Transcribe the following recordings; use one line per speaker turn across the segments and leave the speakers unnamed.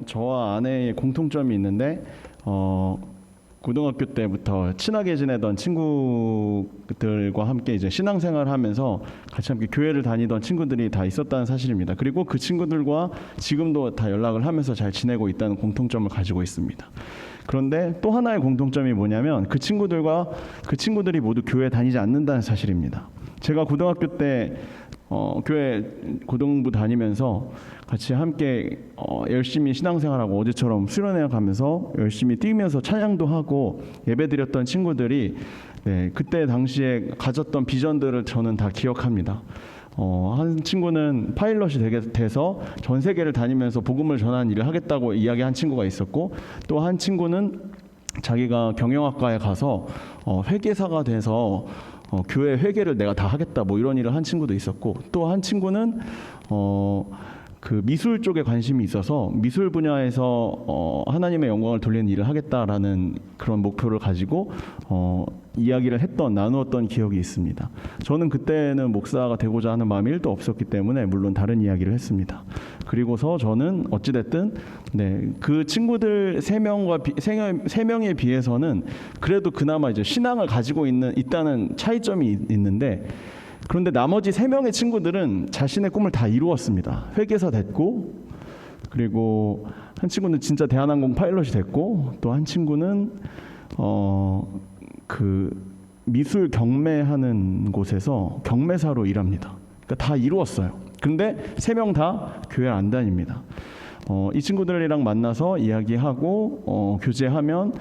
저와 아내의 공통점이 있는데 고등학교 때부터 친하게 지내던 친구들과 함께 이제 신앙생활을 하면서 같이 함께 교회를 다니던 친구들이 다 있었다는 사실입니다. 그리고 그 친구들과 지금도 다 연락을 하면서 잘 지내고 있다는 공통점을 가지고 있습니다. 그런데 또 하나의 공통점이 뭐냐면 그 친구들이 모두 교회에 다니지 않는다는 사실입니다. 제가 고등학교 때 교회 고등부 다니면서 같이 함께 열심히 신앙생활하고 어제처럼 수련회 가면서 열심히 뛰면서 찬양도 하고 예배드렸던 친구들이 그때 당시에 가졌던 비전들을 저는 다 기억합니다. 한 친구는 파일럿이 돼서 전 세계를 다니면서 복음을 전하는 일을 하겠다고 이야기한 친구가 있었고, 또 한 친구는 자기가 경영학과에 가서 회계사가 돼서 교회 회계를 내가 다 하겠다 뭐 이런 일을 한 친구도 있었고, 또 한 친구는 그 미술 쪽에 관심이 있어서 미술 분야에서 하나님의 영광을 돌리는 일을 하겠다라는 그런 목표를 가지고 이야기를 나누었던 기억이 있습니다. 저는 그때는 목사가 되고자 하는 마음이 1도 없었기 때문에 물론 다른 이야기를 했습니다. 그리고서 저는 어찌됐든 그 친구들 3명에 비해서는 그래도 그나마 이제 신앙을 가지고 있다는 차이점이 있는데, 그런데 나머지 3명의 친구들은 자신의 꿈을 다 이루었습니다. 회계사 됐고, 그리고 한 친구는 진짜 대한항공 파일럿이 됐고, 또 한 친구는 그 미술 경매하는 곳에서 경매사로 일합니다. 그러니까 다 이루었어요. 근데 3명 다 교회를 안 다닙니다. 이 친구들이랑 만나서 이야기하고 교제하면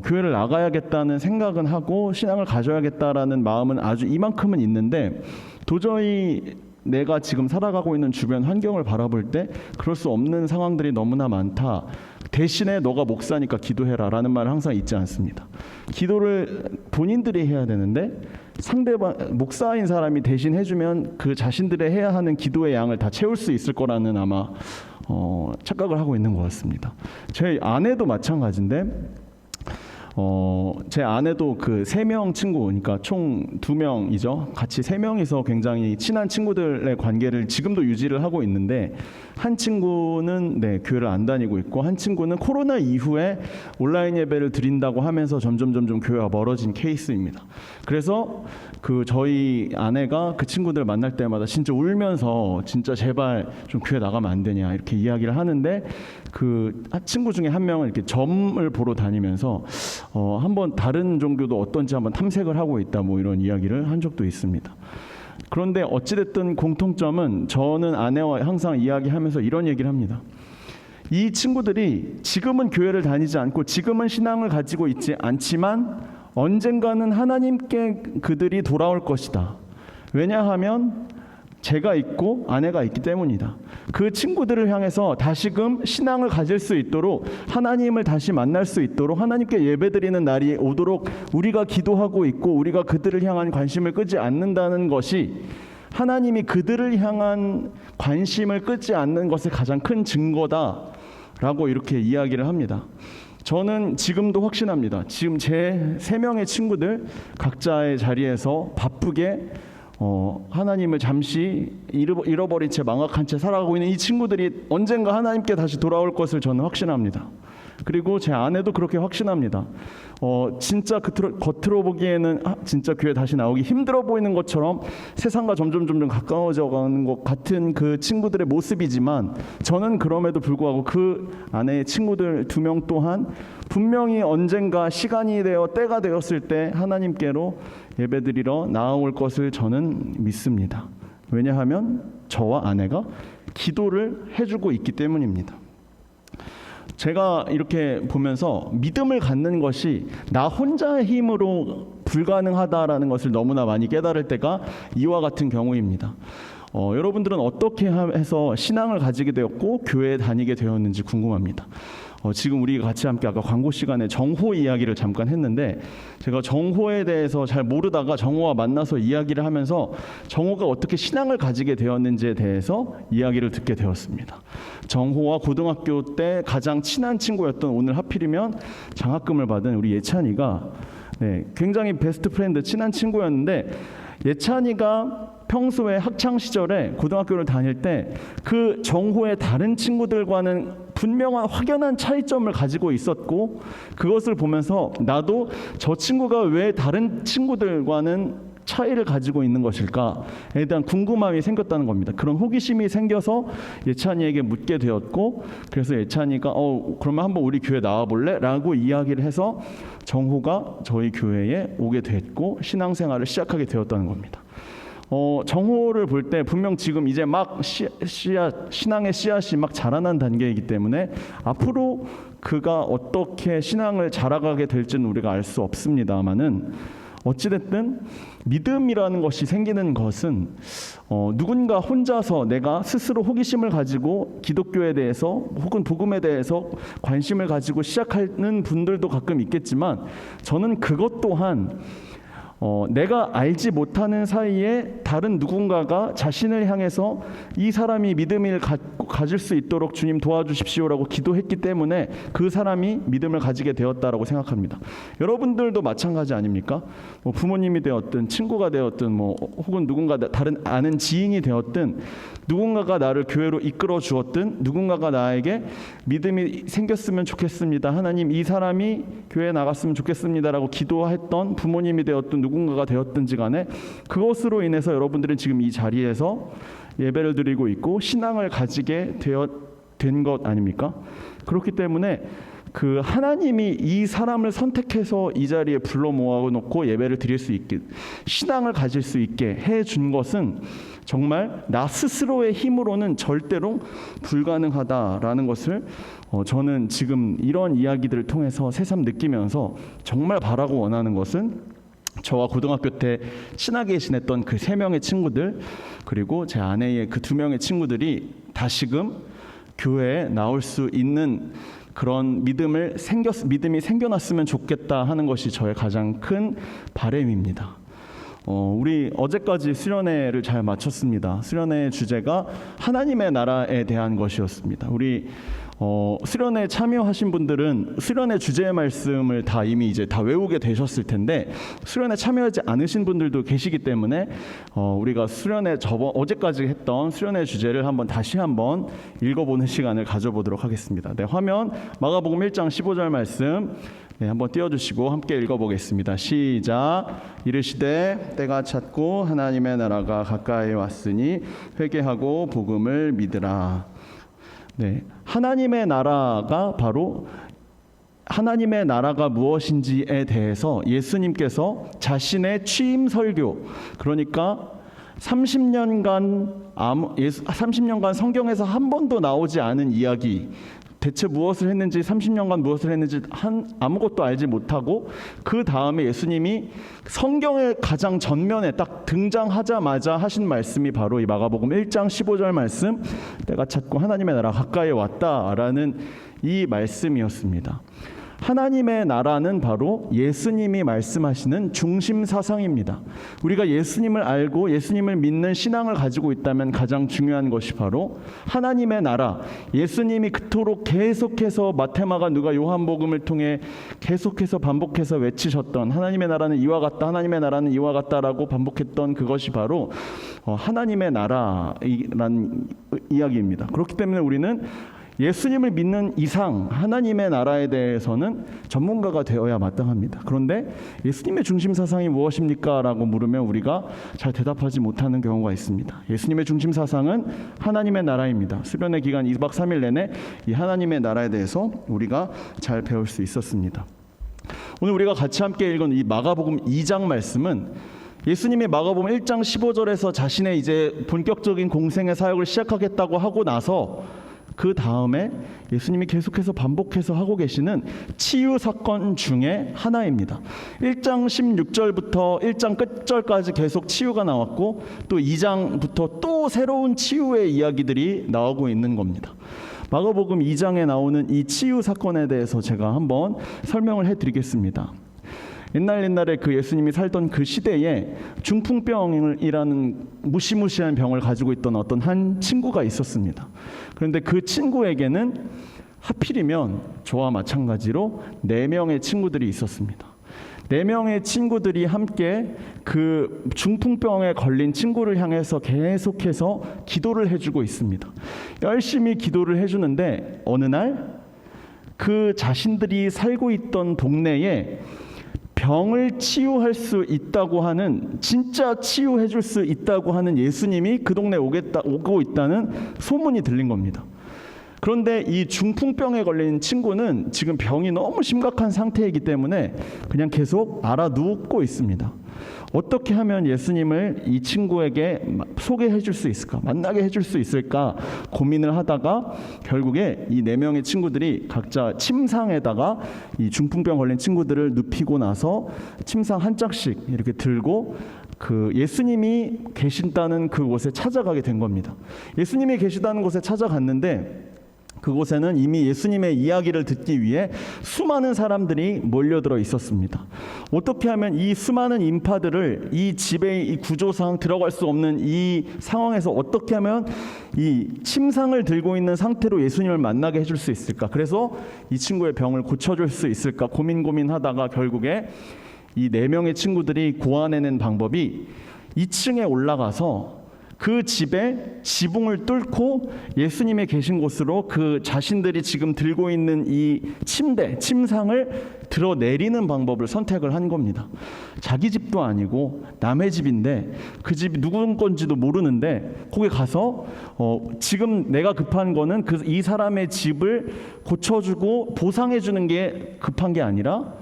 교회를 나가야겠다는 생각은 하고 신앙을 가져야겠다라는 마음은 아주 이만큼은 있는데, 도저히 내가 지금 살아가고 있는 주변 환경을 바라볼 때 그럴 수 없는 상황들이 너무나 많다. 대신에 너가 목사니까 기도해라 라는 말을 항상 잊지 않습니다. 기도를 본인들이 해야 되는데 상대방 목사인 사람이 대신 해주면 그 자신들의 해야 하는 기도의 양을 다 채울 수 있을 거라는 아마 착각을 하고 있는 것 같습니다. 제 아내도 마찬가지인데 제 아내도 그 3명 친구, 그러니까 총 2명이죠. 같이 3명이서 굉장히 친한 친구들의 관계를 지금도 유지를 하고 있는데, 한 친구는 교회를 안 다니고 있고, 한 친구는 코로나 이후에 온라인 예배를 드린다고 하면서 점점 교회와 멀어진 케이스입니다. 그래서 저희 아내가 그 친구들 만날 때마다 진짜 울면서 진짜 제발 좀 교회 나가면 안 되냐 이렇게 이야기를 하는데, 그 친구 중에 한 명은 이렇게 점을 보러 다니면서 한번 다른 종교도 어떤지 한번 탐색을 하고 있다 뭐 이런 이야기를 한 적도 있습니다. 그런데 어찌됐든 공통점은 저는 아내와 항상 이야기하면서 이런 얘기를 합니다. 이 친구들이 지금은 교회를 다니지 않고 지금은 신앙을 가지고 있지 않지만 언젠가는 하나님께 그들이 돌아올 것이다. 왜냐하면 제가 있고 아내가 있기 때문이다. 그 친구들을 향해서 다시금 신앙을 가질 수 있도록, 하나님을 다시 만날 수 있도록, 하나님께 예배드리는 날이 오도록 우리가 기도하고 있고, 우리가 그들을 향한 관심을 끄지 않는다는 것이 하나님이 그들을 향한 관심을 끄지 않는 것의 가장 큰 증거다라고 이렇게 이야기를 합니다. 저는 지금도 확신합니다. 지금 제 3명의 친구들 각자의 자리에서 바쁘게 하나님을 잠시 잃어버린 채 망각한 채 살아가고 있는 이 친구들이 언젠가 하나님께 다시 돌아올 것을 저는 확신합니다. 그리고 제 아내도 그렇게 확신합니다. 진짜 겉으로 보기에는 진짜 교회 다시 나오기 힘들어 보이는 것처럼 세상과 점점 가까워져 가는 것 같은 그 친구들의 모습이지만, 저는 그럼에도 불구하고 그 아내의 친구들 2명 또한 분명히 언젠가 시간이 되어 때가 되었을 때 하나님께로 예배드리러 나아올 것을 저는 믿습니다. 왜냐하면 저와 아내가 기도를 해주고 있기 때문입니다. 제가 이렇게 보면서 믿음을 갖는 것이 나 혼자의 힘으로 불가능하다라는 것을 너무나 많이 깨달을 때가 이와 같은 경우입니다. 여러분들은 어떻게 해서 신앙을 가지게 되었고 교회에 다니게 되었는지 궁금합니다. 지금 우리 같이 함께 아까 광고 시간에 정호 이야기를 잠깐 했는데, 제가 정호에 대해서 잘 모르다가 정호와 만나서 이야기를 하면서 정호가 어떻게 신앙을 가지게 되었는지에 대해서 이야기를 듣게 되었습니다. 정호와 고등학교 때 가장 친한 친구였던, 오늘 하필이면 장학금을 받은 우리 예찬이가 굉장히 베스트 프렌드, 친한 친구였는데, 예찬이가 평소에 학창 시절에 고등학교를 다닐 때 그 정호의 다른 친구들과는 분명한 확연한 차이점을 가지고 있었고, 그것을 보면서 나도 저 친구가 왜 다른 친구들과는 차이를 가지고 있는 것일까에 대한 궁금함이 생겼다는 겁니다. 그런 호기심이 생겨서 예찬이에게 묻게 되었고, 그래서 예찬이가 그러면 한번 우리 교회 나와볼래? 라고 이야기를 해서 정호가 저희 교회에 오게 됐고 신앙생활을 시작하게 되었다는 겁니다. 정호를 볼 때 분명 지금 이제 막 신앙의 씨앗이 막 자라난 단계이기 때문에 앞으로 그가 어떻게 신앙을 자라가게 될지는 우리가 알 수 없습니다만은, 어찌됐든 믿음이라는 것이 생기는 것은 누군가 혼자서 내가 스스로 호기심을 가지고 기독교에 대해서 혹은 복음에 대해서 관심을 가지고 시작하는 분들도 가끔 있겠지만, 저는 그것 또한 내가 알지 못하는 사이에 다른 누군가가 자신을 향해서 이 사람이 믿음을 가질 수 있도록 주님 도와주십시오라고 기도했기 때문에 그 사람이 믿음을 가지게 되었다라고 생각합니다. 여러분들도 마찬가지 아닙니까? 부모님이 되었든 친구가 되었든 혹은 누군가 다른 아는 지인이 되었든, 누군가가 나를 교회로 이끌어 주었든 누군가가 나에게 믿음이 생겼으면 좋겠습니다, 하나님 이 사람이 교회에 나갔으면 좋겠습니다라고 기도했던 부모님이 되었든 누군가가 되었든지 간에, 그것으로 인해서 여러분들은 지금 이 자리에서 예배를 드리고 있고 신앙을 가지게 된 것 아닙니까? 그렇기 때문에 그 하나님이 이 사람을 선택해서 이 자리에 불러 모아놓고 예배를 드릴 수 있게, 신앙을 가질 수 있게 해준 것은 정말 나 스스로의 힘으로는 절대로 불가능하다라는 것을 저는 지금 이런 이야기들을 통해서 새삼 느끼면서 정말 바라고 원하는 것은, 저와 고등학교 때 친하게 지냈던 그 3명의 친구들, 그리고 제 아내의 그 2명의 친구들이 다시금 교회에 나올 수 있는 그런 믿음이 생겨났으면 좋겠다 하는 것이 저의 가장 큰 바람입니다. 우리 어제까지 수련회를 잘 마쳤습니다. 수련회 주제가 하나님의 나라에 대한 것이었습니다. 우리 수련회 참여하신 분들은 수련회 주제의 말씀을 다 이미 이제 다 외우게 되셨을 텐데, 수련회 참여하지 않으신 분들도 계시기 때문에 우리가 수련회 어제까지 했던 수련회 주제를 다시 한번 읽어보는 시간을 가져보도록 하겠습니다. 네, 화면 마가복음 1장 15절 말씀 한번 띄워주시고 함께 읽어보겠습니다. 시작. 이르시되 때가 찼고 하나님의 나라가 가까이 왔으니 회개하고 복음을 믿으라. 네, 하나님의 나라가 무엇인지에 대해서 예수님께서 자신의 취임 설교, 그러니까 30년간 성경에서 한 번도 나오지 않은 이야기, 대체 무엇을 했는지, 30년간 무엇을 했는지 아무것도 알지 못하고, 그 다음에 예수님이 성경의 가장 전면에 딱 등장하자마자 하신 말씀이 바로 이 마가복음 1장 15절 말씀, 때가 찼고 하나님의 나라 가까이 왔다라는 이 말씀이었습니다. 하나님의 나라는 바로 예수님이 말씀하시는 중심 사상입니다. 우리가 예수님을 알고 예수님을 믿는 신앙을 가지고 있다면 가장 중요한 것이 바로 하나님의 나라, 예수님이 그토록 계속해서 마태마가 누가 요한복음을 통해 계속해서 반복해서 외치셨던 하나님의 나라는 이와 같다, 하나님의 나라는 이와 같다라고 반복했던 그것이 바로 하나님의 나라라는 이야기입니다. 그렇기 때문에 우리는 예수님을 믿는 이상 하나님의 나라에 대해서는 전문가가 되어야 마땅합니다. 그런데 예수님의 중심 사상이 무엇입니까? 라고 물으면 우리가 잘 대답하지 못하는 경우가 있습니다. 예수님의 중심 사상은 하나님의 나라입니다. 수련회 기간 2박 3일 내내 이 하나님의 나라에 대해서 우리가 잘 배울 수 있었습니다. 오늘 우리가 같이 함께 읽은 이 마가복음 2장 말씀은 예수님이 마가복음 1장 15절에서 자신의 이제 본격적인 공생의 사역을 시작하겠다고 하고 나서 그 다음에 예수님이 계속해서 반복해서 하고 계시는 치유 사건 중에 하나입니다. 1장 16절부터 1장 끝절까지 계속 치유가 나왔고, 또 2장부터 또 새로운 치유의 이야기들이 나오고 있는 겁니다. 마가복음 2장에 나오는 이 치유 사건에 대해서 제가 한번 설명을 해드리겠습니다. 옛날에 그 예수님이 살던 그 시대에 중풍병이라는 무시무시한 병을 가지고 있던 어떤 한 친구가 있었습니다. 그런데 그 친구에게는 하필이면 저와 마찬가지로 4명의 친구들이 있었습니다. 4명의 친구들이 함께 그 중풍병에 걸린 친구를 향해서 계속해서 기도를 해주고 있습니다. 열심히 기도를 해주는데 어느 날 그 자신들이 살고 있던 동네에 병을 치유할 수 있다고 하는, 진짜 치유해 줄 수 있다고 하는 예수님이 그 동네에 오고 있다는 소문이 들린 겁니다. 그런데 이 중풍병에 걸린 친구는 지금 병이 너무 심각한 상태이기 때문에 그냥 계속 알아눕고 있습니다. 어떻게 하면 예수님을 이 친구에게 소개해 줄 수 있을까, 만나게 해줄 수 있을까 고민을 하다가 결국에 이 4명의 친구들이 각자 침상에다가 이 중풍병 걸린 친구들을 눕히고 나서 침상 한 짝씩 이렇게 들고 그 예수님이 계신다는 그곳에 찾아가게 된 겁니다. 예수님이 계시다는 곳에 찾아갔는데 그곳에는 이미 예수님의 이야기를 듣기 위해 수많은 사람들이 몰려들어 있었습니다. 어떻게 하면 이 수많은 인파들을 이 집의 이 구조상 들어갈 수 없는 이 상황에서 어떻게 하면 이 침상을 들고 있는 상태로 예수님을 만나게 해줄 수 있을까? 그래서 이 친구의 병을 고쳐줄 수 있을까 고민하다가 결국에 이 4명의 친구들이 고안해낸 방법이 2층에 올라가서 그 집에 지붕을 뚫고 예수님이 계신 곳으로 그 자신들이 지금 들고 있는 이 침상을 들어내리는 방법을 선택을 한 겁니다. 자기 집도 아니고 남의 집인데 그 집이 누구 건지도 모르는데 거기 가서 지금 내가 급한 거는 이 사람의 집을 고쳐주고 보상해주는 게 급한 게 아니라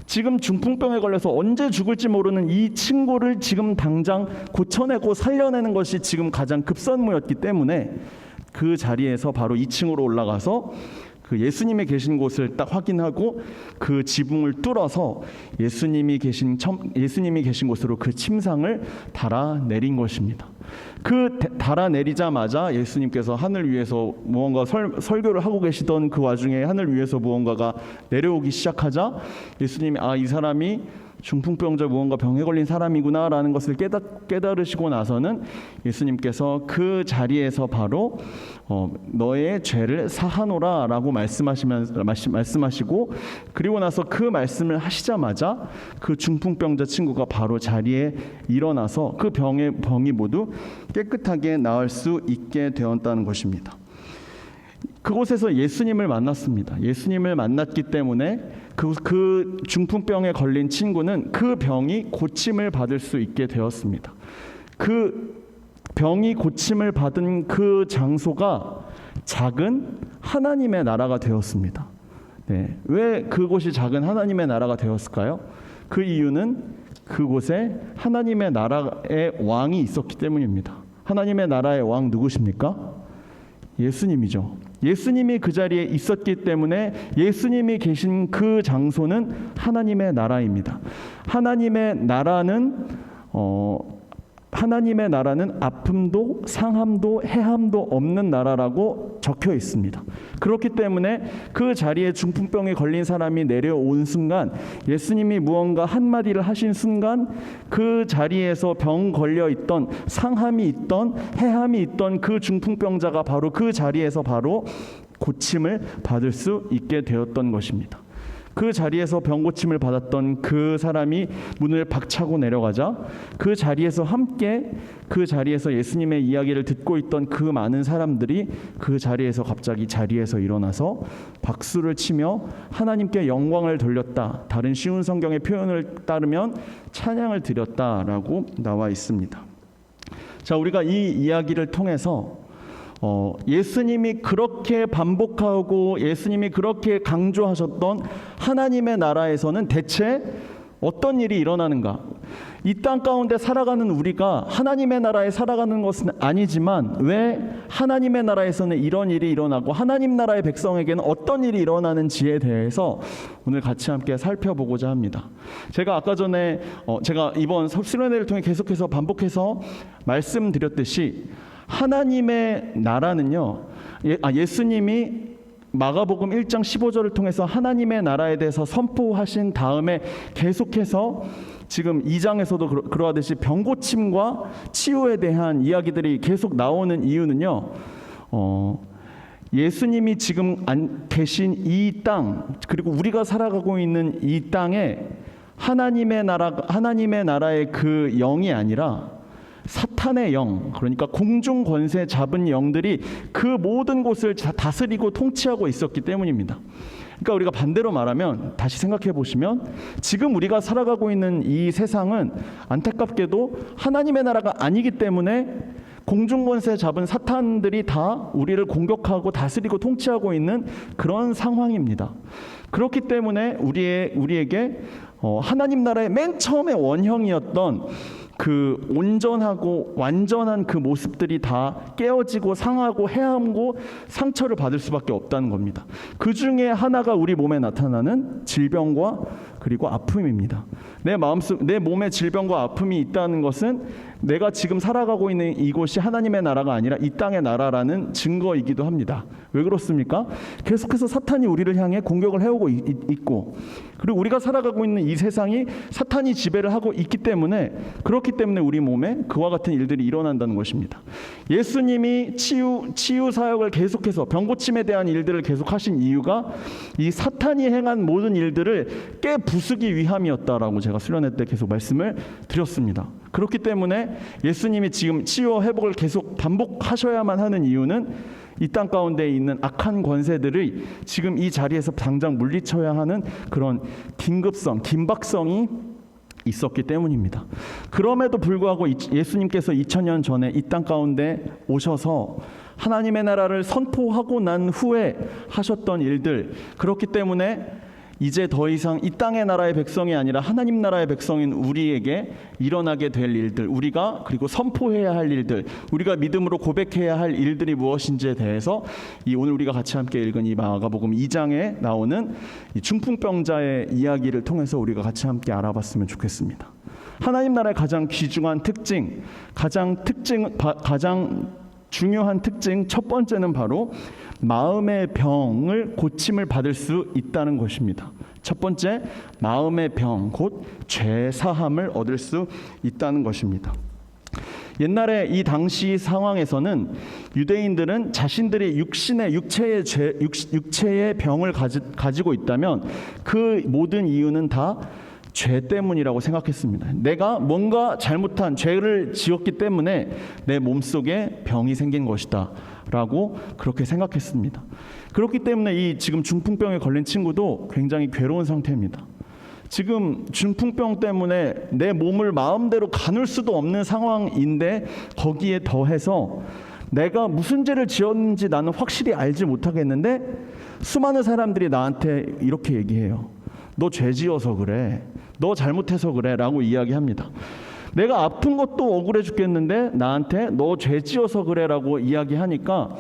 지금 중풍병에 걸려서 언제 죽을지 모르는 이 친구를 지금 당장 고쳐내고 살려내는 것이 지금 가장 급선무였기 때문에 그 자리에서 바로 2층으로 올라가서 그 예수님이 계신 곳을 딱 확인하고 그 지붕을 뚫어서 예수님이 계신 곳으로 그 침상을 달아내린 것입니다. 그 달아내리자마자 예수님께서 하늘 위에서 무언가 설교를 하고 계시던 그 와중에 하늘 위에서 무언가가 내려오기 시작하자 예수님이 이 사람이 중풍병자 무언가 병에 걸린 사람이구나 라는 것을 깨달으시고 나서는 예수님께서 그 자리에서 바로 너의 죄를 사하노라 라고 말씀하시고 그리고 나서 그 말씀을 하시자마자 그 중풍병자 친구가 바로 자리에 일어나서 그 병이 모두 깨끗하게 나을 수 있게 되었다는 것입니다. 그곳에서 예수님을 만났습니다. 예수님을 만났기 때문에 그 중풍병에 걸린 친구는 그 병이 고침을 받을 수 있게 되었습니다. 그 병이 고침을 받은 그 장소가 작은 하나님의 나라가 되었습니다. 네, 왜 그곳이 작은 하나님의 나라가 되었을까요? 그 이유는 그곳에 하나님의 나라의 왕이 있었기 때문입니다. 하나님의 나라의 왕 누구십니까? 예수님이죠. 예수님이 그 자리에 있었기 때문에 예수님이 계신 그 장소는 하나님의 나라입니다. 하나님의 나라는 아픔도 상함도 해함도 없는 나라라고 적혀 있습니다. 그렇기 때문에 그 자리에 중풍병에 걸린 사람이 내려온 순간 예수님이 무언가 한마디를 하신 순간 그 자리에서 병 걸려 있던 상함이 있던 해함이 있던 그 중풍병자가 바로 그 자리에서 바로 고침을 받을 수 있게 되었던 것입니다. 그 자리에서 병고침을 받았던 그 사람이 문을 박차고 내려가자 그 자리에서 함께 그 자리에서 예수님의 이야기를 듣고 있던 그 많은 사람들이 그 자리에서 갑자기 자리에서 일어나서 박수를 치며 하나님께 영광을 돌렸다. 다른 쉬운 성경의 표현을 따르면 찬양을 드렸다라고 나와 있습니다. 자, 우리가 이 이야기를 통해서 예수님이 그렇게 반복하고 예수님이 그렇게 강조하셨던 하나님의 나라에서는 대체 어떤 일이 일어나는가? 이 땅 가운데 살아가는 우리가 하나님의 나라에 살아가는 것은 아니지만 왜 하나님의 나라에서는 이런 일이 일어나고 하나님 나라의 백성에게는 어떤 일이 일어나는지에 대해서 오늘 같이 함께 살펴보고자 합니다. 제가 아까 전에 제가 이번 수련회를 통해 계속해서 반복해서 말씀드렸듯이 하나님의 나라는요, 예수님이 마가복음 1장 15절을 통해서 하나님의 나라에 대해서 선포하신 다음에 계속해서 지금 2장에서도 그러하듯이 병고침과 치유에 대한 이야기들이 계속 나오는 이유는요, 예수님이 지금 계신 이 땅, 그리고 우리가 살아가고 있는 이 땅에 하나님의 나라의 그 영이 아니라 사탄의 영, 그러니까 공중 권세 잡은 영들이 그 모든 곳을 다스리고 통치하고 있었기 때문입니다. 그러니까 우리가 반대로 말하면, 다시 생각해 보시면, 지금 우리가 살아가고 있는 이 세상은 안타깝게도 하나님의 나라가 아니기 때문에 공중권세 잡은 사탄들이 다 우리를 공격하고 다스리고 통치하고 있는 그런 상황입니다. 그렇기 때문에 우리에게 하나님 나라의 맨 처음에 원형이었던 그 온전하고 완전한 그 모습들이 다 깨어지고 상하고 해함고 상처를 받을 수밖에 없다는 겁니다. 그 중에 하나가 우리 몸에 나타나는 질병과 그리고 아픔입니다. 내 몸에 질병과 아픔이 있다는 것은 내가 지금 살아가고 있는 이곳이 하나님의 나라가 아니라 이 땅의 나라라는 증거이기도 합니다. 왜 그렇습니까? 계속해서 사탄이 우리를 향해 공격을 해오고 있고, 그리고 우리가 살아가고 있는 이 세상이 사탄이 지배를 하고 있기 때문에, 그렇기 때문에 우리 몸에 그와 같은 일들이 일어난다는 것입니다. 예수님이 치유 사역을 계속해서 병고침에 대한 일들을 계속하신 이유가 이 사탄이 행한 모든 일들을 깨부수기 위함이었다라고 제가 수련회 때 계속 말씀을 드렸습니다. 그렇기 때문에 예수님이 지금 치유와 회복을 계속 반복하셔야만 하는 이유는 이 땅 가운데 있는 악한 권세들이 지금 이 자리에서 당장 물리쳐야 하는 그런 긴박성이 있었기 때문입니다. 그럼에도 불구하고 예수님께서 2000년 전에 이 땅 가운데 오셔서 하나님의 나라를 선포하고 난 후에 하셨던 일들, 그렇기 때문에 이제 더 이상 이 땅의 나라의 백성이 아니라 하나님 나라의 백성인 우리에게 일어나게 될 일들, 우리가 그리고 선포해야 할 일들, 우리가 믿음으로 고백해야 할 일들이 무엇인지에 대해서 오늘 우리가 같이 함께 읽은 이 마가복음 2장에 나오는 이 중풍병자의 이야기를 통해서 우리가 같이 함께 알아봤으면 좋겠습니다. 하나님 나라의 가장 귀중한 특징, 가장 중요한 특징 첫 번째는 바로 마음의 병을 고침을 받을 수 있다는 것입니다. 첫 번째, 마음의 병, 곧 죄사함을 얻을 수 있다는 것입니다. 옛날에 이 당시 상황에서는 유대인들은 자신들이 육체의 병을 가지고 있다면 그 모든 이유는 다 죄 때문이라고 생각했습니다. 내가 뭔가 잘못한 죄를 지었기 때문에 내 몸속에 병이 생긴 것이다 라고 그렇게 생각했습니다. 그렇기 때문에 이 지금 중풍병에 걸린 친구도 굉장히 괴로운 상태입니다. 지금 중풍병 때문에 내 몸을 마음대로 가눌 수도 없는 상황인데, 거기에 더해서 내가 무슨 죄를 지었는지 나는 확실히 알지 못하겠는데 수많은 사람들이 나한테 이렇게 얘기해요. 너 죄 지어서 그래, 너 잘못해서 그래 라고 이야기합니다. 내가 아픈 것도 억울해 죽겠는데 나한테 너 죄 지어서 그래 라고 이야기하니까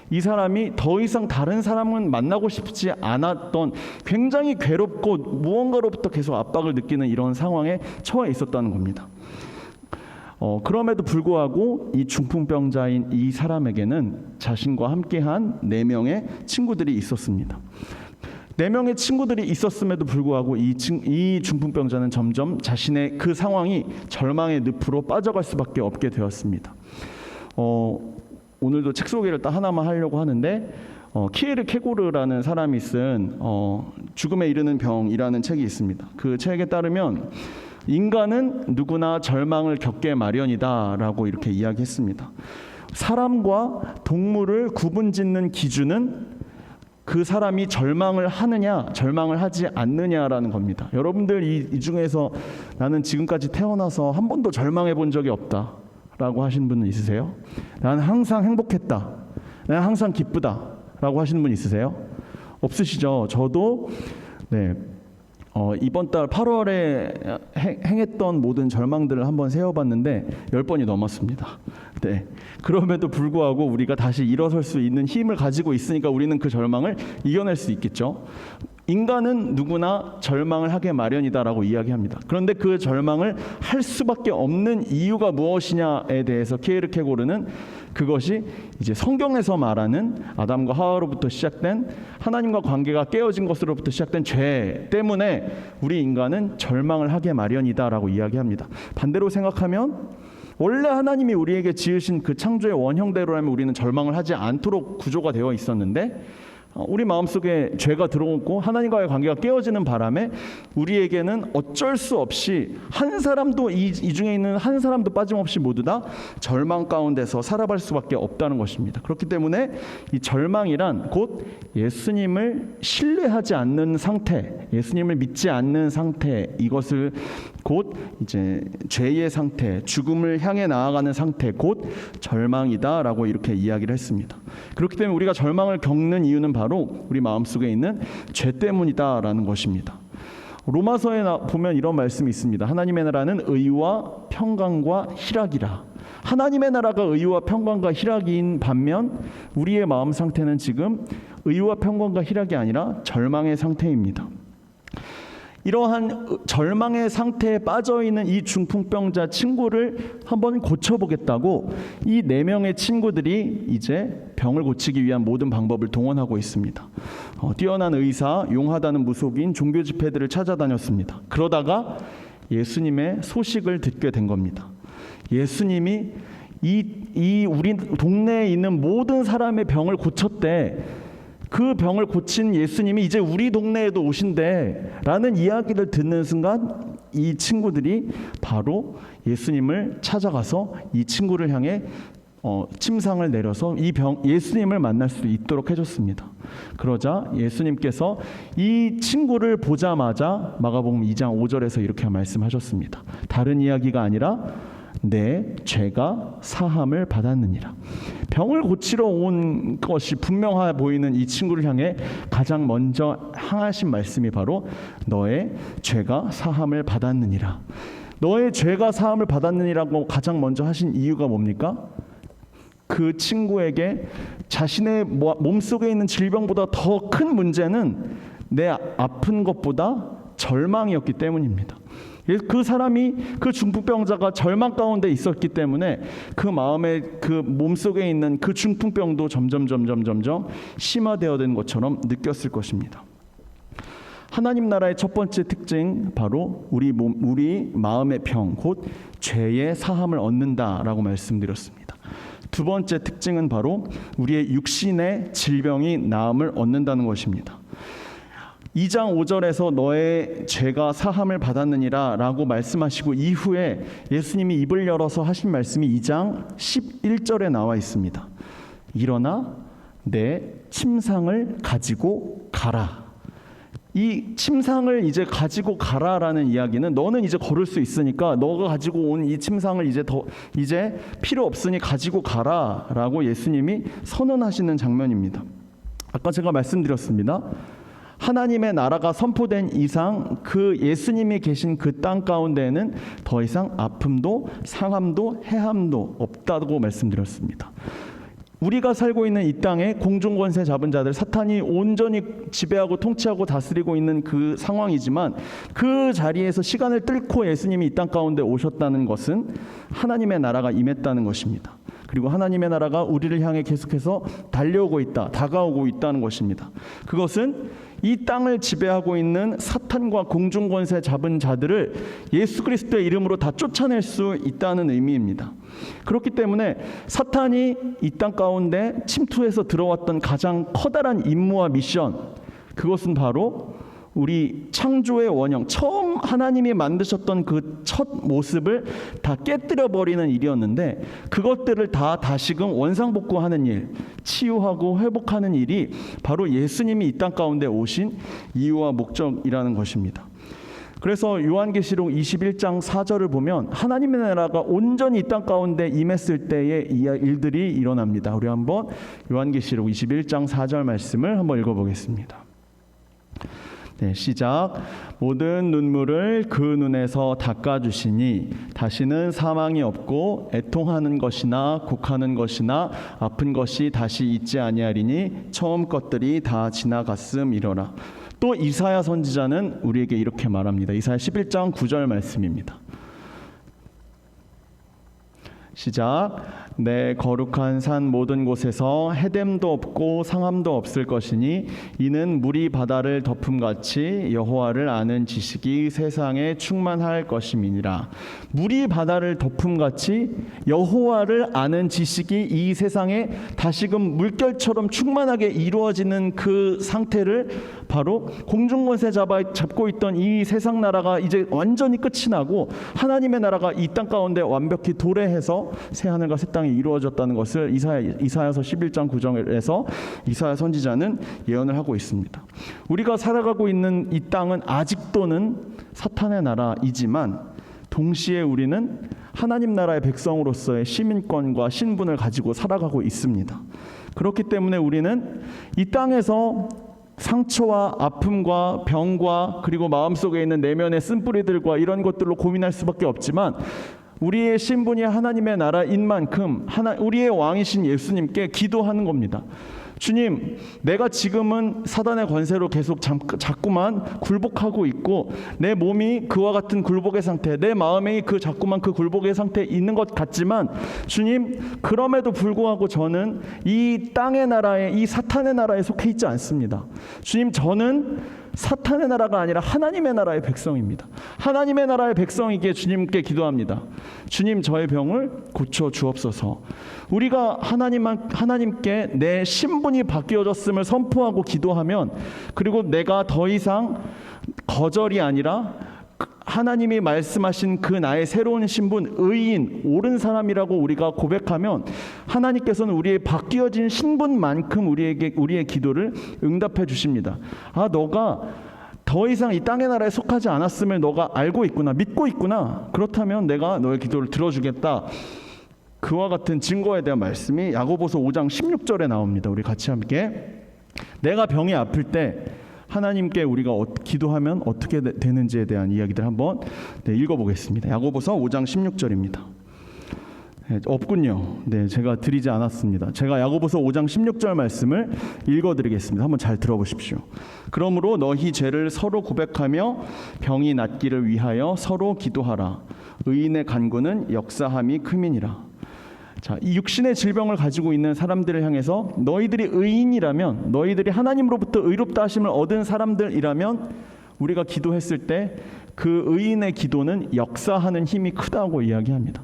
이 사람이 더 이상 다른 사람은 만나고 싶지 않았던, 굉장히 괴롭고 무언가로부터 계속 압박을 느끼는 이런 상황에 처해 있었다는 겁니다. 그럼에도 불구하고 이 중풍병자인 이 사람에게는 자신과 함께한 4명의 친구들이 있었습니다. 4명의 친구들이 있었음에도 불구하고 이 중풍병자는 점점 자신의 그 상황이 절망의 늪으로 빠져갈 수밖에 없게 되었습니다. 오늘도 책 소개를 딱 하나만 하려고 하는데, 키에르케고르라는 사람이 쓴 죽음에 이르는 병이라는 책이 있습니다. 그 책에 따르면 인간은 누구나 절망을 겪게 마련이다 라고 이렇게 이야기했습니다. 사람과 동물을 구분짓는 기준은 그 사람이 절망을 하느냐 절망을 하지 않느냐라는 겁니다. 여러분들 이 중에서 나는 지금까지 태어나서 한 번도 절망해 본 적이 없다 라고 하시는 분은 있으세요? 나는 항상 행복했다, 나는 항상 기쁘다 라고 하시는 분 있으세요? 없으시죠? 저도 이번 달 8월에 행했던 모든 절망들을 한번 세어봤는데 10번이 넘었습니다. 그럼에도 불구하고 우리가 다시 일어설 수 있는 힘을 가지고 있으니까 우리는 그 절망을 이겨낼 수 있겠죠. 인간은 누구나 절망을 하게 마련이다라고 이야기합니다. 그런데 그 절망을 할 수밖에 없는 이유가 무엇이냐에 대해서 키에르케고르는 그것이 이제 성경에서 말하는 아담과 하와로부터 시작된 하나님과 관계가 깨어진 것으로부터 시작된 죄 때문에 우리 인간은 절망을 하게 마련이다라고 이야기합니다. 반대로 생각하면 원래 하나님이 우리에게 지으신 그 창조의 원형대로라면 우리는 절망을 하지 않도록 구조가 되어 있었는데, 우리 마음속에 죄가 들어오고 하나님과의 관계가 깨어지는 바람에 우리에게는 어쩔 수 없이 한 사람도 이 중에 있는 한 사람도 빠짐없이 모두 다 절망 가운데서 살아갈 수밖에 없다는 것입니다. 그렇기 때문에 이 절망이란 곧 예수님을 신뢰하지 않는 상태, 예수님을 믿지 않는 상태, 이것을 곧 이제 죄의 상태, 죽음을 향해 나아가는 상태, 곧 절망이다라고 이렇게 이야기를 했습니다. 그렇기 때문에 우리가 절망을 겪는 이유는 바로 우리 마음속에 있는 죄 때문이다라는 것입니다. 로마서에 보면 이런 말씀이 있습니다. 하나님의 나라는 의와 평강과 희락이라. 하나님의 나라가 의와 평강과 희락인 반면 우리의 마음 상태는 지금 의와 평강과 희락이 아니라 절망의 상태입니다. 이러한 절망의 상태에 빠져있는 이 중풍병자 친구를 한번 고쳐보겠다고 이 4명의 친구들이 이제 병을 고치기 위한 모든 방법을 동원하고 있습니다. 뛰어난 의사, 용하다는 무속인, 종교 집회들을 찾아다녔습니다. 그러다가 예수님의 소식을 듣게 된 겁니다. 예수님이 이 우리 동네에 있는 모든 사람의 병을 고쳤대. 그 병을 고친 예수님이 이제 우리 동네에도 오신대 라는 이야기를 듣는 순간 이 친구들이 바로 예수님을 찾아가서 이 친구를 향해 침상을 내려서 예수님을 만날 수 있도록 해줬습니다. 그러자 예수님께서 이 친구를 보자마자 마가복음 2장 5절에서 이렇게 말씀하셨습니다. 다른 이야기가 아니라 내 죄가 사함을 받았느니라. 병을 고치러 온 것이 분명해 보이는 이 친구를 향해 가장 먼저 향하신 말씀이 바로 너의 죄가 사함을 받았느니라. 너의 죄가 사함을 받았느니라고 가장 먼저 하신 이유가 뭡니까? 그 친구에게 자신의 몸속에 있는 질병보다 더 큰 문제는 내 아픈 것보다 절망이었기 때문입니다. 그 사람이, 그 중풍병자가 절망 가운데 있었기 때문에 그 마음에, 그 몸속에 있는 그 중풍병도 점점 심화되어 된 것처럼 느꼈을 것입니다. 하나님 나라의 첫 번째 특징, 바로 우리 마음의 병, 곧 죄의 사함을 얻는다라고 말씀드렸습니다. 두 번째 특징은 바로 우리의 육신의 질병이 나음을 얻는다는 것입니다. 2장 5절에서 너의 죄가 사함을 받았느니라 라고 말씀하시고 이후에 예수님이 입을 열어서 하신 말씀이 2장 11절에 나와 있습니다. 일어나 내 침상을 가지고 가라. 이 침상을 이제 가지고 가라라는 이야기는 너는 이제 걸을 수 있으니까 너가 가지고 온 이 침상을 이제 필요 없으니 가지고 가라라고 예수님이 선언하시는 장면입니다. 아까 제가 말씀드렸습니다. 하나님의 나라가 선포된 이상 그 예수님이 계신 그 땅 가운데에는 더 이상 아픔도 상함도 해함도 없다고 말씀드렸습니다. 우리가 살고 있는 이 땅에 공중권세 잡은 자들, 사탄이 온전히 지배하고 통치하고 다스리고 있는 그 상황이지만 그 자리에서 시간을 뚫고 예수님이 이 땅 가운데 오셨다는 것은 하나님의 나라가 임했다는 것입니다. 그리고 하나님의 나라가 우리를 향해 계속해서 달려오고 있다, 다가오고 있다는 것입니다. 그것은 이 땅을 지배하고 있는 사탄과 공중권세 잡은 자들을 예수 그리스도의 이름으로 다 쫓아낼 수 있다는 의미입니다. 그렇기 때문에 사탄이 이 땅 가운데 침투해서 들어왔던 가장 커다란 임무와 미션, 그것은 바로 우리 창조의 원형, 처음 하나님이 만드셨던 그 첫 모습을 다 깨뜨려 버리는 일이었는데, 그것들을 다 다시금 원상복구하는 일, 치유하고 회복하는 일이 바로 예수님이 이 땅 가운데 오신 이유와 목적이라는 것입니다. 그래서 요한계시록 21장 4절을 보면 하나님의 나라가 온전히 이 땅 가운데 임했을 때의 이 일들이 일어납니다. 우리 한번 요한계시록 21장 4절 말씀을 한번 읽어보겠습니다. 네, 시작. 모든 눈물을 그 눈에서 닦아주시니 다시는 사망이 없고 애통하는 것이나 곡하는 것이나 아픈 것이 다시 있지 아니하리니 처음 것들이 다 지나갔음이로라. 또 이사야 선지자는 우리에게 이렇게 말합니다. 이사야 11장 9절 말씀입니다. 시작. 내 거룩한 산 모든 곳에서 해됨도 없고 상함도 없을 것이니 이는 물이 바다를 덮음같이 여호와를 아는 지식이 세상에 충만할 것임이니라. 물이 바다를 덮음같이 여호와를 아는 지식이 이 세상에 다시금 물결처럼 충만하게 이루어지는 그 상태를 바로 공중권세 잡고 있던 이 세상 나라가 이제 완전히 끝이 나고 하나님의 나라가 이 땅 가운데 완벽히 도래해서 새 하늘과 새 땅이 이루어졌다는 것을 이사야서 11장 9절에서 이사야 선지자는 예언을 하고 있습니다. 우리가 살아가고 있는 이 땅은 아직도는 사탄의 나라이지만 동시에 우리는 하나님 나라의 백성으로서의 시민권과 신분을 가지고 살아가고 있습니다. 그렇기 때문에 우리는 이 땅에서 상처와 아픔과 병과 그리고 마음속에 있는 내면의 쓴뿌리들과 이런 것들로 고민할 수밖에 없지만 우리의 신분이 하나님의 나라인 만큼 우리의 왕이신 예수님께 기도하는 겁니다. 주님, 내가 지금은 사단의 권세로 계속 자꾸만 굴복하고 있고 내 몸이 그와 같은 굴복의 상태, 내 마음이 자꾸만 그 굴복의 상태에 있는 것 같지만 주님, 그럼에도 불구하고 저는 이 땅의 나라에, 이 사탄의 나라에 속해 있지 않습니다. 주님, 저는 사탄의 나라가 아니라 하나님의 나라의 백성입니다. 하나님의 나라의 백성이기에 주님께 기도합니다. 주님, 저의 병을 고쳐 주옵소서. 우리가 하나님께 내 신분이 바뀌어졌음을 선포하고 기도하면, 그리고 내가 더 이상 거절이 아니라 하나님이 말씀하신 그 나의 새로운 신분, 의인, 옳은 사람이라고 우리가 고백하면 하나님께서는 우리의 바뀌어진 신분만큼 우리의 기도를 응답해 주십니다. 너가 더 이상 이 땅의 나라에 속하지 않았음을 너가 알고 있구나, 믿고 있구나. 그렇다면 내가 너의 기도를 들어주겠다. 그와 같은 증거에 대한 말씀이 야고보서 5장 16절에 나옵니다. 우리 같이 함께. 내가 병이 아플 때 하나님께 우리가 기도하면 어떻게 되는지에 대한 이야기들 한번 읽어보겠습니다. 야고보서 5장 16절입니다. 없군요. 제가 드리지 않았습니다. 제가 야고보서 5장 16절 말씀을 읽어드리겠습니다. 한번 잘 들어보십시오. 그러므로 너희 죄를 서로 고백하며 병이 낫기를 위하여 서로 기도하라. 의인의 간구는 역사함이 크미니라. 자, 이 육신의 질병을 가지고 있는 사람들을 향해서 너희들이 의인이라면, 너희들이 하나님으로부터 의롭다 하심을 얻은 사람들이라면 우리가 기도했을 때 그 의인의 기도는 역사하는 힘이 크다고 이야기합니다.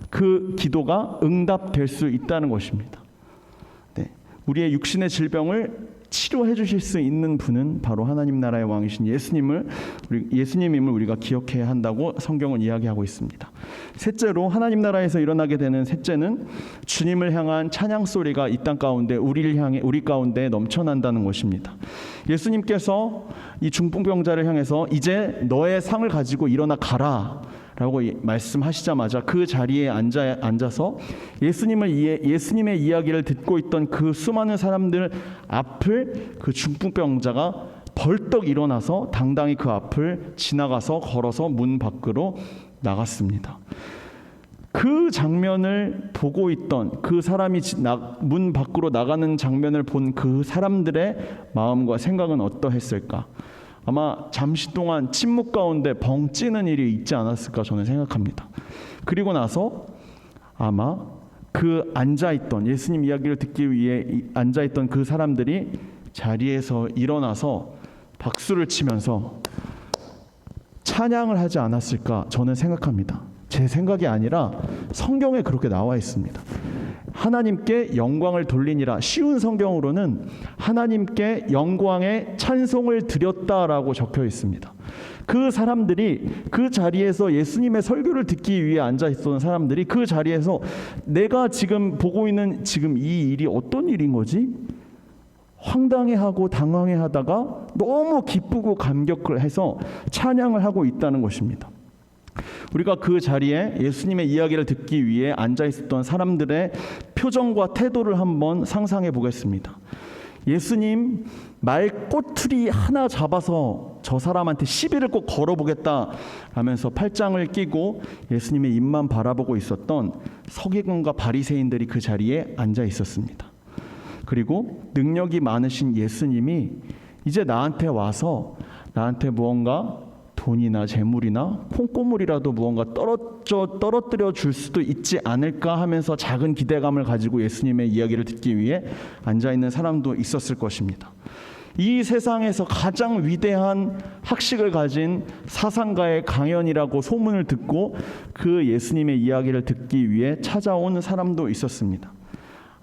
그 기도가 응답될 수 있다는 것입니다. 우리의 육신의 질병을 치료해 주실 수 있는 분은 바로 하나님 나라의 왕이신 예수님임을 우리가 기억해야 한다고 성경은 이야기하고 있습니다. 셋째로 하나님 나라에서 일어나게 되는 셋째는 주님을 향한 찬양 소리가 이 땅 가운데 우리 가운데 넘쳐난다는 것입니다. 예수님께서 이 중풍병자를 향해서 이제 너의 상을 가지고 일어나 가라 라고 말씀하시자마자 그 자리에 앉아서 예수님의 이야기를 듣고 있던 그 수많은 사람들 앞을 그 중풍병자가 벌떡 일어나서 당당히 그 앞을 지나가서 걸어서 문 밖으로 나갔습니다. 그 장면을 보고 있던 그 사람이 문 밖으로 나가는 장면을 본 그 사람들의 마음과 생각은 어떠했을까? 아마 잠시 동안 침묵 가운데 벙찌는 일이 있지 않았을까 저는 생각합니다. 그리고 나서 아마 그 앉아있던, 예수님 이야기를 듣기 위해 앉아있던 그 사람들이 자리에서 일어나서 박수를 치면서 찬양을 하지 않았을까 저는 생각합니다. 제 생각이 아니라 성경에 그렇게 나와 있습니다. 하나님께 영광을 돌리니라. 쉬운 성경으로는 하나님께 영광의 찬송을 드렸다라고 적혀 있습니다. 그 사람들이 그 자리에서 예수님의 설교를 듣기 위해 앉아 있었던 사람들이 그 자리에서 내가 지금 보고 있는 지금 이 일이 어떤 일인 거지? 황당해하고 당황해하다가 너무 기쁘고 감격을 해서 찬양을 하고 있다는 것입니다. 우리가 그 자리에 예수님의 이야기를 듣기 위해 앉아 있었던 사람들의 표정과 태도를 한번 상상해 보겠습니다. 예수님 말꼬투리 하나 잡아서 저 사람한테 시비를 꼭 걸어보겠다 하면서 팔짱을 끼고 예수님의 입만 바라보고 있었던 서기관과 바리새인들이 그 자리에 앉아 있었습니다. 그리고 능력이 많으신 예수님이 이제 나한테 와서 나한테 무언가 돈이나 재물이나 콩고물이라도 무언가 떨어뜨려 줄 수도 있지 않을까 하면서 작은 기대감을 가지고 예수님의 이야기를 듣기 위해 앉아있는 사람도 있었을 것입니다. 이 세상에서 가장 위대한 학식을 가진 사상가의 강연이라고 소문을 듣고 그 예수님의 이야기를 듣기 위해 찾아온 사람도 있었습니다.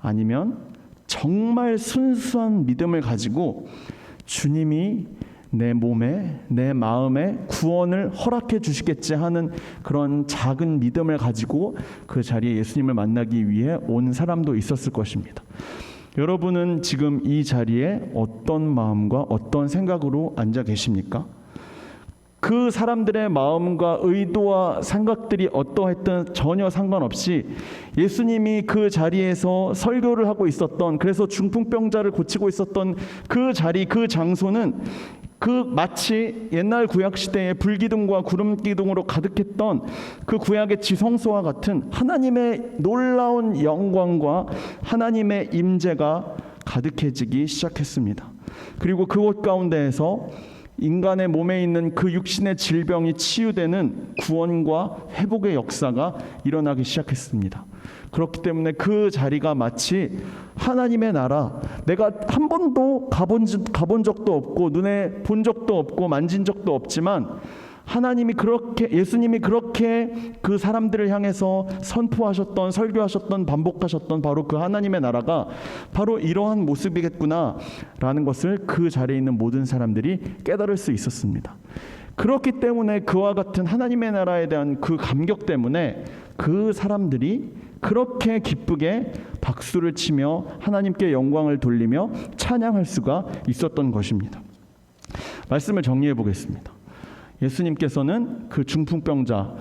아니면 정말 순수한 믿음을 가지고 주님이 내 몸에, 내 마음에 구원을 허락해 주시겠지 하는 그런 작은 믿음을 가지고 그 자리에 예수님을 만나기 위해 온 사람도 있었을 것입니다. 여러분은 지금 이 자리에 어떤 마음과 어떤 생각으로 앉아 계십니까? 그 사람들의 마음과 의도와 생각들이 어떠했든 전혀 상관없이 예수님이 그 자리에서 설교를 하고 있었던, 그래서 중풍병자를 고치고 있었던 그 자리, 그 장소는 마치 옛날 구약 시대의 불기둥과 구름기둥으로 가득했던 그 구약의 지성소와 같은 하나님의 놀라운 영광과 하나님의 임재가 가득해지기 시작했습니다. 그리고 그곳 가운데에서 인간의 몸에 있는 그 육신의 질병이 치유되는 구원과 회복의 역사가 일어나기 시작했습니다. 그렇기 때문에 그 자리가 마치 하나님의 나라, 내가 한 번도 가본 적도 없고 눈에 본 적도 없고 만진 적도 없지만 예수님이 그렇게 그 사람들을 향해서 선포하셨던, 설교하셨던, 반복하셨던 바로 그 하나님의 나라가 바로 이러한 모습이겠구나라는 것을 그 자리에 있는 모든 사람들이 깨달을 수 있었습니다. 그렇기 때문에 그와 같은 하나님의 나라에 대한 그 감격 때문에 그 사람들이 그렇게 기쁘게 박수를 치며 하나님께 영광을 돌리며 찬양할 수가 있었던 것입니다. 말씀을 정리해 보겠습니다. 예수님께서는 그 중풍병자,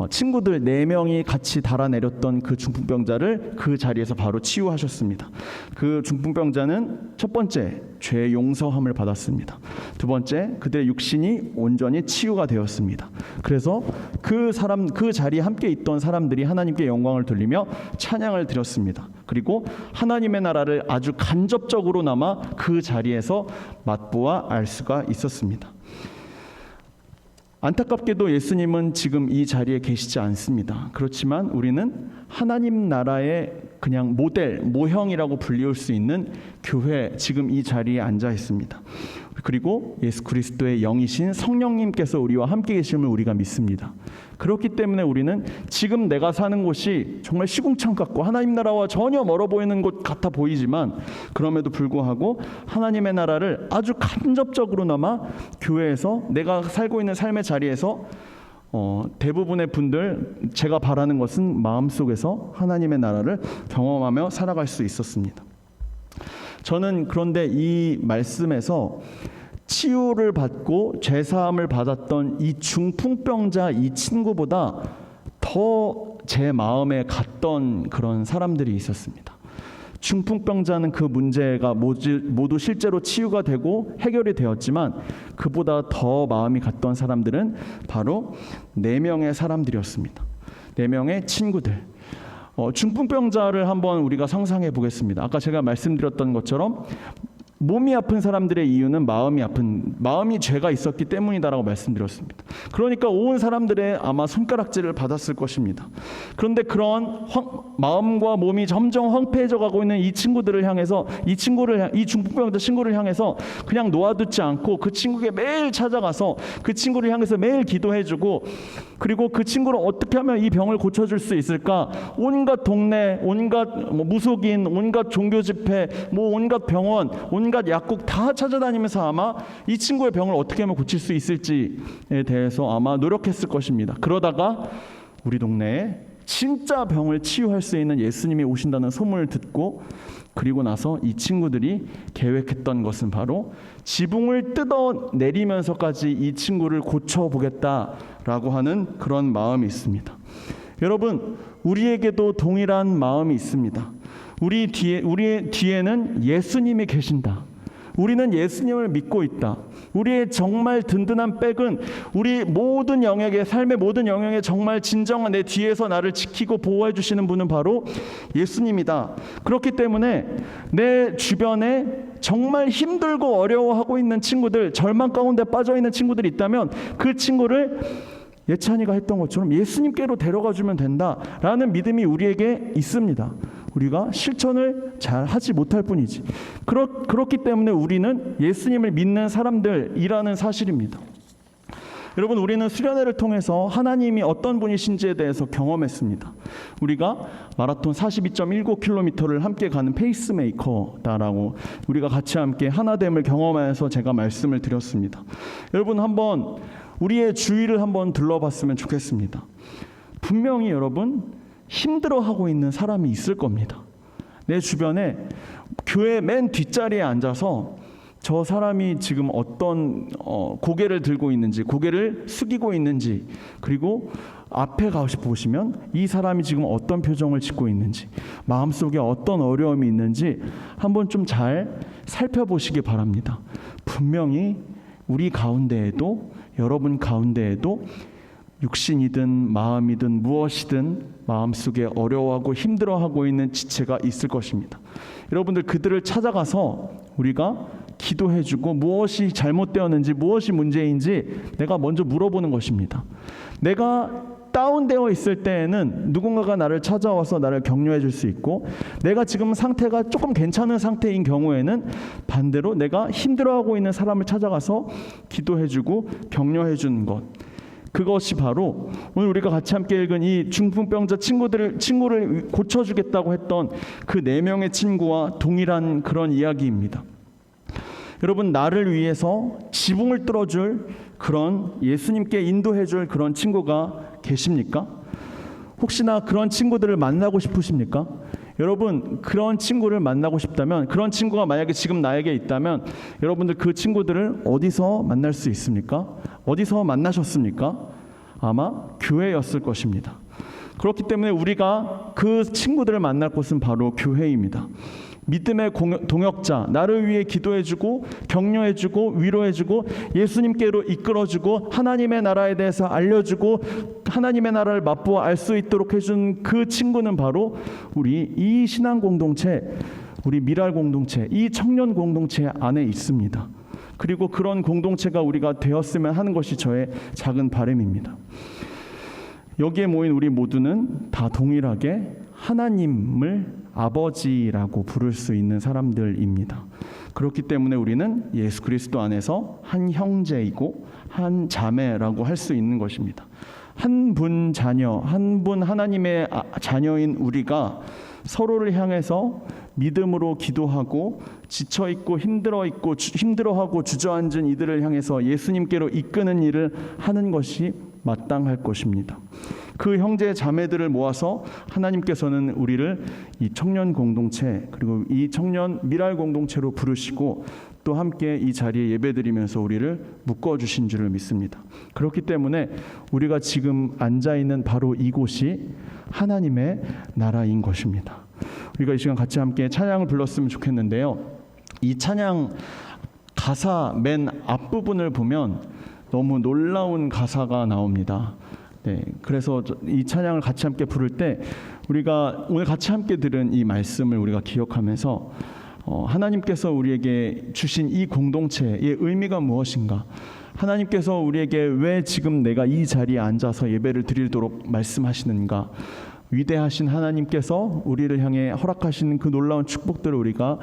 친구들 4명이 같이 달아내렸던 그 중풍병자를 그 자리에서 바로 치유하셨습니다. 그 중풍병자는 첫 번째, 죄 용서함을 받았습니다. 두 번째, 그들의 육신이 온전히 치유가 되었습니다. 그래서 그 자리에 함께 있던 사람들이 하나님께 영광을 돌리며 찬양을 드렸습니다. 그리고 하나님의 나라를 아주 간접적으로나마 그 자리에서 맛보아 알 수가 있었습니다. 안타깝게도 예수님은 지금 이 자리에 계시지 않습니다. 그렇지만 우리는 하나님 나라의 그냥 모형이라고 불리울 수 있는 교회, 지금 이 자리에 앉아 있습니다. 그리고 예수 그리스도의 영이신 성령님께서 우리와 함께 계심을 우리가 믿습니다. 그렇기 때문에 우리는 지금 내가 사는 곳이 정말 시궁창 같고 하나님 나라와 전혀 멀어 보이는 곳 같아 보이지만, 그럼에도 불구하고 하나님의 나라를 아주 간접적으로나마 교회에서, 내가 살고 있는 삶의 자리에서 대부분의 분들, 제가 바라는 것은 마음속에서 하나님의 나라를 경험하며 살아갈 수 있었습니다. 저는 그런데 이 말씀에서 치유를 받고 죄사함을 받았던 이 중풍병자 이 친구보다 더 제 마음에 갔던 그런 사람들이 있었습니다. 중풍병자는 그 문제가 모두 실제로 치유가 되고 해결이 되었지만, 그보다 더 마음이 갔던 사람들은 바로 4명의 사람들이었습니다. 4명의 친구들. 중풍병자를 한번 우리가 상상해 보겠습니다. 아까 제가 말씀드렸던 것처럼 몸이 아픈 사람들의 이유는 마음이 죄가 있었기 때문이다라고 말씀드렸습니다. 그러니까 온 사람들의 아마 손가락질을 받았을 것입니다. 그런데 그런 마음과 몸이 점점 황폐해져 가고 있는 이 친구들을 향해서, 이 중풍병자 친구를 향해서 그냥 놓아두지 않고 그 친구에게 매일 찾아가서 그 친구를 향해서 매일 기도해주고, 그리고 그 친구를 어떻게 하면 이 병을 고쳐줄 수 있을까? 온갖 동네, 온갖 무속인, 온갖 종교 집회, 온갖 병원, 온갖 약국 다 찾아다니면서 아마 이 친구의 병을 어떻게 하면 고칠 수 있을지에 대해서 아마 노력했을 것입니다. 그러다가 우리 동네에 진짜 병을 치유할 수 있는 예수님이 오신다는 소문을 듣고, 그리고 나서 이 친구들이 계획했던 것은 바로 지붕을 뜯어내리면서까지 이 친구를 고쳐보겠다라고 하는 그런 마음이 있습니다. 여러분, 우리에게도 동일한 마음이 있습니다. 우리의 뒤에는 예수님이 계신다. 우리는 예수님을 믿고 있다. 우리의 정말 든든한 백은 우리 모든 영역에, 삶의 모든 영역에 정말 진정한 내 뒤에서 나를 지키고 보호해 주시는 분은 바로 예수님이다. 그렇기 때문에 내 주변에 정말 힘들고 어려워하고 있는 친구들, 절망 가운데 빠져 있는 친구들이 있다면 그 친구를 예찬이가 했던 것처럼 예수님께로 데려가 주면 된다라는 믿음이 우리에게 있습니다. 우리가 실천을 잘 하지 못할 뿐이지. 그렇기 때문에 우리는 예수님을 믿는 사람들이라는 사실입니다. 여러분, 우리는 수련회를 통해서 하나님이 어떤 분이신지에 대해서 경험했습니다. 우리가 마라톤 42.19km를 함께 가는 페이스메이커다라고 우리가 같이 함께 하나됨을 경험하면서 제가 말씀을 드렸습니다. 여러분, 한번 우리의 주위를 한번 둘러봤으면 좋겠습니다. 분명히 여러분 힘들어하고 있는 사람이 있을 겁니다. 내 주변에 교회 맨 뒷자리에 앉아서 저 사람이 지금 어떤 고개를 들고 있는지, 고개를 숙이고 있는지, 그리고 앞에 가서 보시면 이 사람이 지금 어떤 표정을 짓고 있는지, 마음속에 어떤 어려움이 있는지 한번 좀 잘 살펴보시기 바랍니다. 분명히 우리 가운데에도, 여러분 가운데에도 육신이든 마음이든 무엇이든 마음속에 어려워하고 힘들어하고 있는 지체가 있을 것입니다. 여러분들 그들을 찾아가서 우리가 기도해주고 무엇이 잘못되었는지, 무엇이 문제인지 내가 먼저 물어보는 것입니다. 내가 다운되어 있을 때에는 누군가가 나를 찾아와서 나를 격려해 줄 수 있고, 내가 지금 상태가 조금 괜찮은 상태인 경우에는 반대로 내가 힘들어하고 있는 사람을 찾아가서 기도해 주고 격려해 주는 것, 그것이 바로 오늘 우리가 같이 함께 읽은 이 중풍병자 친구를 고쳐주겠다고 했던 그 4명의 친구와 동일한 그런 이야기입니다. 여러분, 나를 위해서 지붕을 뚫어줄 그런, 예수님께 인도해줄 그런 친구가 계십니까? 혹시나 그런 친구들을 만나고 싶으십니까? 여러분, 그런 친구를 만나고 싶다면, 그런 친구가 만약에 지금 나에게 있다면 여러분들 그 친구들을 어디서 만날 수 있습니까? 어디서 만나셨습니까? 아마 교회였을 것입니다. 그렇기 때문에 우리가 그 친구들을 만날 곳은 바로 교회입니다. 믿음의 동역자, 나를 위해 기도해주고 격려해주고 위로해주고 예수님께로 이끌어주고 하나님의 나라에 대해서 알려주고 하나님의 나라를 맛보아 알 수 있도록 해준 그 친구는 바로 우리 이 신앙 공동체, 우리 미랄 공동체, 이 청년 공동체 안에 있습니다. 그리고 그런 공동체가 우리가 되었으면 하는 것이 저의 작은 바람입니다. 여기에 모인 우리 모두는 다 동일하게 하나님을 아버지라고 부를 수 있는 사람들입니다. 그렇기 때문에 우리는 예수 그리스도 안에서 한 형제이고 한 자매라고 할 수 있는 것입니다. 한 분 자녀, 한 분 하나님의 자녀인 우리가 서로를 향해서 믿음으로 기도하고 지쳐있고 힘들어하고 주저앉은 이들을 향해서 예수님께로 이끄는 일을 하는 것이 마땅할 것입니다. 그 형제 자매들을 모아서 하나님께서는 우리를 이 청년 공동체, 그리고 이 청년 미랄 공동체로 부르시고 또 함께 이 자리에 예배드리면서 우리를 묶어주신 줄을 믿습니다. 그렇기 때문에 우리가 지금 앉아있는 바로 이곳이 하나님의 나라인 것입니다. 우리가 이 시간 같이 함께 찬양을 불렀으면 좋겠는데요, 이 찬양 가사 맨 앞부분을 보면 너무 놀라운 가사가 나옵니다. 네, 그래서 이 찬양을 같이 함께 부를 때 우리가 오늘 같이 함께 들은 이 말씀을 우리가 기억하면서 하나님께서 우리에게 주신 이 공동체의 의미가 무엇인가, 하나님께서 우리에게 왜 지금 내가 이 자리에 앉아서 예배를 드리도록 말씀하시는가, 위대하신 하나님께서 우리를 향해 허락하시는 그 놀라운 축복들을 우리가